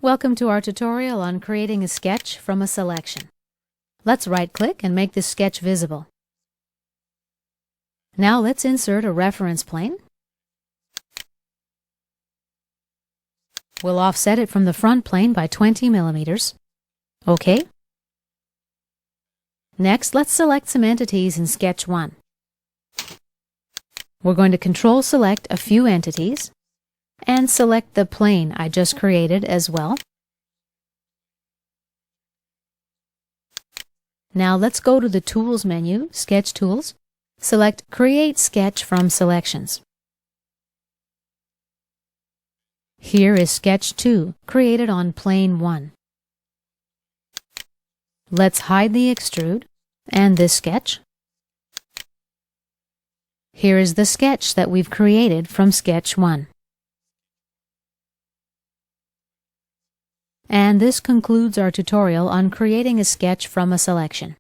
Welcome to our tutorial on creating a sketch from a selection. Let's right-click and make this sketch visible. Now let's insert a reference plane. We'll offset it from the front plane by 20 millimeters. OK. Next, let's select some entities in Sketch 1. We're going to Control-select a few entities and select the plane I just created as well. Now let's go to the Tools menu, Sketch Tools. Select Create Sketch from Selections. Here is Sketch 2, created on Plane 1. Let's hide the extrude and this sketch. Here is the sketch that we've created from Sketch 1. And this concludes our tutorial on creating a sketch from a selection.